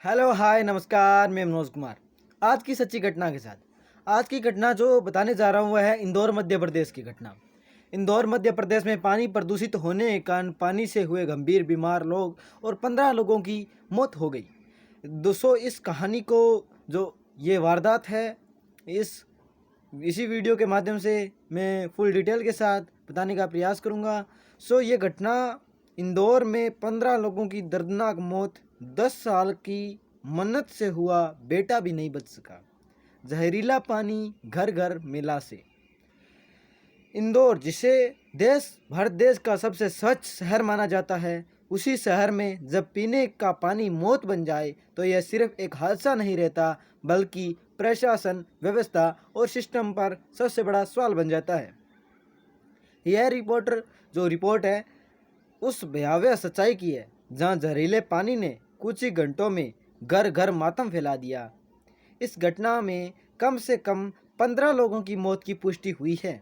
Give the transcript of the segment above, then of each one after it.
Hello hi नमस्कार, मैं मनोज कुमार। आज की सच्ची घटना के साथ आज की घटना जो बताने जा रहा हूँ वह है इंदौर मध्य प्रदेश की घटना। इंदौर मध्य प्रदेश में पानी प्रदूषित होने के कारण पानी से हुए गंभीर बीमार लोग और 15 लोगों की मौत हो गई। दोस्तों, इस कहानी को जो ये वारदात है, इस इसी वीडियो के माध्यम से मैं फुल डिटेल के साथ बताने का प्रयास करूंगा। ये घटना इंदौर में 15 लोगों की दर्दनाक मौत, 10 साल की मन्नत से हुआ बेटा भी नहीं बच सका, जहरीला पानी घर घर मिला से। इंदौर, जिसे भारत देश का सबसे स्वच्छ शहर माना जाता है, उसी शहर में जब पीने का पानी मौत बन जाए तो यह सिर्फ एक हादसा नहीं रहता, बल्कि प्रशासन, व्यवस्था और सिस्टम पर सबसे बड़ा सवाल बन जाता है। यह रिपोर्ट है उस भयावह सच्चाई की है जहां जहरीले पानी ने कुछ ही घंटों में घर घर मातम फैला दिया। इस घटना में कम से कम 15 लोगों की मौत की पुष्टि हुई है।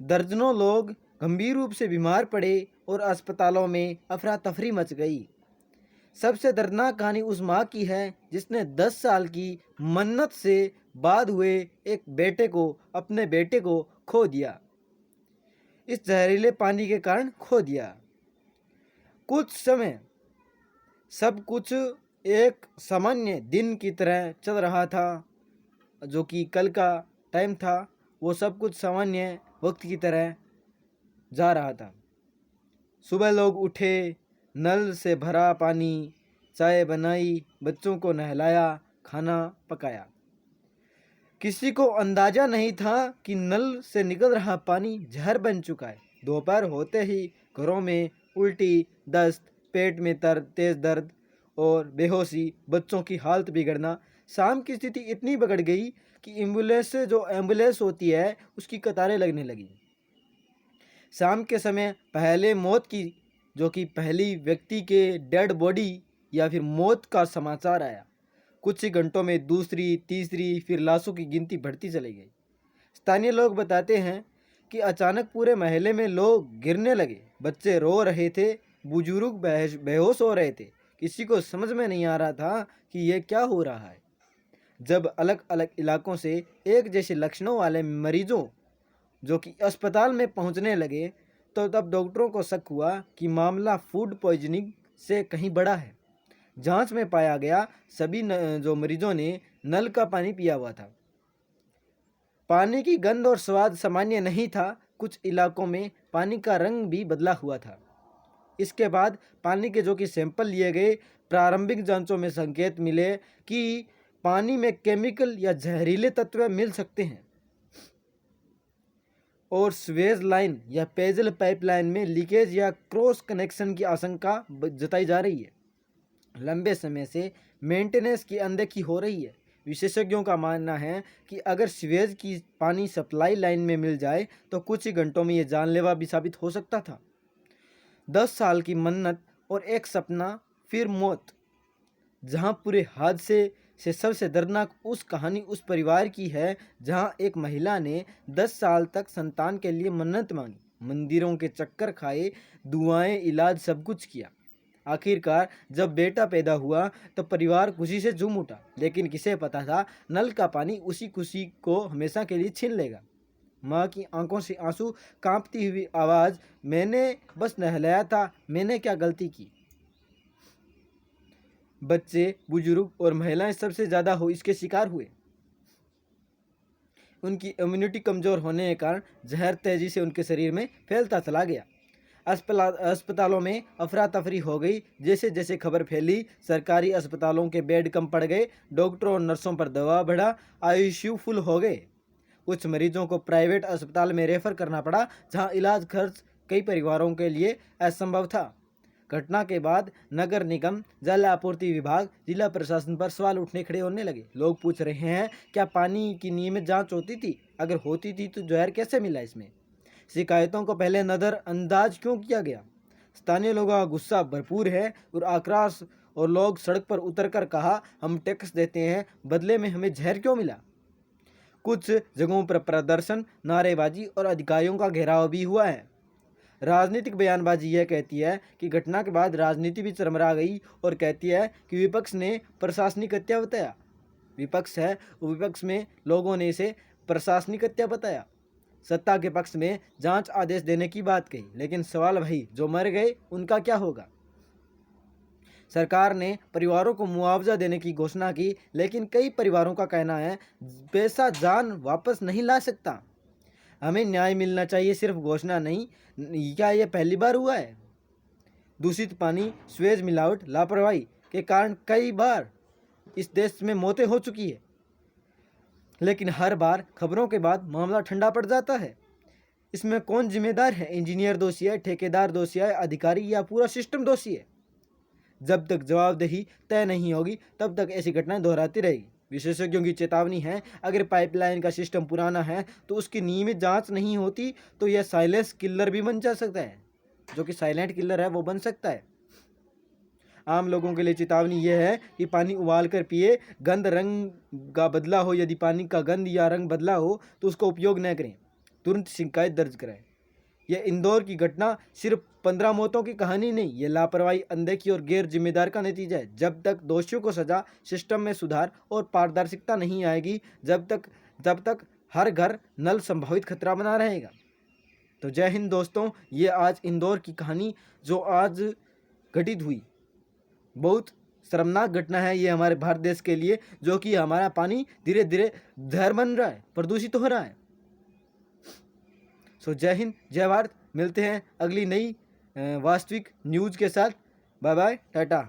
दर्जनों लोग गंभीर रूप से बीमार पड़े और अस्पतालों में अफरा तफरी मच गई। सबसे दर्दनाक कहानी उस माँ की है जिसने 10 साल की मन्नत से बाद हुए अपने बेटे को खो दिया, इस जहरीले पानी के कारण खो दिया। कुछ समय सब कुछ एक सामान्य दिन की तरह चल रहा था, जो कि कल का टाइम था। वो सब कुछ सामान्य वक्त की तरह जा रहा था। सुबह लोग उठे, नल से भरा पानी, चाय बनाई, बच्चों को नहलाया, खाना पकाया। किसी को अंदाजा नहीं था कि नल से निकल रहा पानी जहर बन चुका है। दोपहर होते ही घरों में उल्टी, दस्त, पेट में तेज दर्द और बेहोशी, बच्चों की हालत बिगड़ना। शाम की स्थिति इतनी बिगड़ गई कि एम्बुलेंस होती है उसकी कतारें लगने लगी। शाम के समय पहले मौत की, जो कि पहली व्यक्ति के डेड बॉडी या फिर मौत का समाचार आया। कुछ ही घंटों में दूसरी, तीसरी, फिर लाशों की गिनती बढ़ती चली गई। स्थानीय लोग बताते हैं कि अचानक पूरे मोहल्ले में लोग गिरने लगे, बच्चे रो रहे थे, बुजुर्ग बेहोश हो रहे थे। किसी को समझ में नहीं आ रहा था कि यह क्या हो रहा है। जब अलग अलग इलाकों से एक जैसे लक्षणों वाले मरीजों जो कि अस्पताल में पहुंचने लगे, तो तब डॉक्टरों को शक हुआ कि मामला फूड पॉइजनिंग से कहीं बड़ा है। जांच में पाया गया सभी जो मरीजों ने नल का पानी पिया हुआ था। पानी की गंध और स्वाद सामान्य नहीं था, कुछ इलाकों में पानी का रंग भी बदला हुआ था। इसके बाद पानी के जो कि सैंपल लिए गए, प्रारंभिक जांचों में संकेत मिले कि पानी में केमिकल या जहरीले तत्व मिल सकते हैं और स्वेज लाइन या पेयजल पाइपलाइन में लीकेज या क्रॉस कनेक्शन की आशंका जताई जा रही है। लंबे समय से मेंटेनेंस की अनदेखी हो रही है। विशेषज्ञों का मानना है कि अगर सीवेज की पानी सप्लाई लाइन में मिल जाए तो कुछ ही घंटों में यह जानलेवा भी साबित हो सकता था। 10 साल की मन्नत और एक सपना, फिर मौत। जहां पूरे हादसे से सबसे दर्दनाक उस कहानी उस परिवार की है जहां एक महिला ने 10 साल तक संतान के लिए मन्नत मांगी, मंदिरों के चक्कर खाए, दुआएं, इलाज सब कुछ किया। आखिरकार जब बेटा पैदा हुआ तो परिवार खुशी से झूम उठा, लेकिन किसे पता था नल का पानी उसी खुशी को हमेशा के लिए छीन लेगा। माँ की आंखों से आंसू, कांपती हुई आवाज़, मैंने बस नहलाया था, मैंने क्या गलती की। बच्चे, बुजुर्ग और महिलाएं सबसे ज़्यादा इसके शिकार हुए। उनकी इम्यूनिटी कमज़ोर होने के कारण जहर तेज़ी से उनके शरीर में फैलता चला गया। अस्पतालों में अफरा तफरी हो गई। जैसे जैसे खबर फैली, सरकारी अस्पतालों के बेड कम पड़ गए, डॉक्टरों और नर्सों पर दबाव बढ़ा, आईसीयू फुल हो गए। कुछ मरीजों को प्राइवेट अस्पताल में रेफर करना पड़ा, जहां इलाज खर्च कई परिवारों के लिए असंभव था। घटना के बाद नगर निगम, जल आपूर्ति विभाग, जिला प्रशासन पर सवाल उठने खड़े होने लगे। लोग पूछ रहे हैं, क्या पानी की नियमित जांच होती थी? अगर होती थी तो जहर कैसे मिला इसमें? शिकायतों को पहले नज़रअंदाज क्यों किया गया? स्थानीय लोगों का गुस्सा भरपूर है और आक्रोश, और लोग सड़क पर उतरकर कहा, हम टैक्स देते हैं, बदले में हमें जहर क्यों मिला? कुछ जगहों पर प्रदर्शन, नारेबाजी और अधिकारियों का घेराव भी हुआ है। राजनीतिक बयानबाजी यह कहती है कि घटना के बाद राजनीति भी चरमरा गई और कहती है कि विपक्ष ने प्रशासनिक हत्या बताया। विपक्ष है, विपक्ष में लोगों ने इसे प्रशासनिक हत्या बताया। सत्ता के पक्ष में जांच आदेश देने की बात कही, लेकिन सवाल वही, जो मर गए उनका क्या होगा। सरकार ने परिवारों को मुआवजा देने की घोषणा की, लेकिन कई परिवारों का कहना है पैसा जान वापस नहीं ला सकता। हमें न्याय मिलना चाहिए, सिर्फ घोषणा नहीं। क्या यह पहली बार हुआ है? दूषित पानी, स्वेज मिलावट, लापरवाही के कारण कई बार इस देश में मौतें हो चुकी है, लेकिन हर बार खबरों के बाद मामला ठंडा पड़ जाता है। इसमें कौन जिम्मेदार है? इंजीनियर दोषी है, ठेकेदार दोषी है, अधिकारी या पूरा सिस्टम दोषी है? जब तक जवाबदेही तय नहीं होगी तब तक ऐसी घटनाएं दोहराती रहेगी। विशेषज्ञों की चेतावनी है, अगर पाइपलाइन का सिस्टम पुराना है तो उसकी नियमित जांच नहीं होती तो यह साइलेंस किलर भी बन जा सकता है। जो कि साइलेंट किलर है वो बन सकता है। आम लोगों के लिए चेतावनी यह है कि पानी उबाल कर पिए। गंध रंग का बदला हो, यदि पानी का गंध या रंग बदला हो तो उसका उपयोग न करें, तुरंत शिकायत दर्ज कराएं। यह इंदौर की घटना सिर्फ 15 मौतों की कहानी नहीं, यह लापरवाही, अनदेखी और गैर जिम्मेदार का नतीजा है। जब तक दोषियों को सजा, सिस्टम में सुधार और पारदर्शिता नहीं आएगी, जब तक हर घर नल संभावित खतरा बना रहेगा। तो जय हिंद दोस्तों, ये आज इंदौर की कहानी जो आज घटित हुई, बहुत शर्मनाक घटना है ये हमारे भारत देश के लिए, जो कि हमारा पानी धीरे धीरे जहर बन रहा है, प्रदूषित हो रहा है। सो जय हिंद, जय भारत। मिलते हैं अगली नई वास्तविक न्यूज़ के साथ। Bye bye, Tata.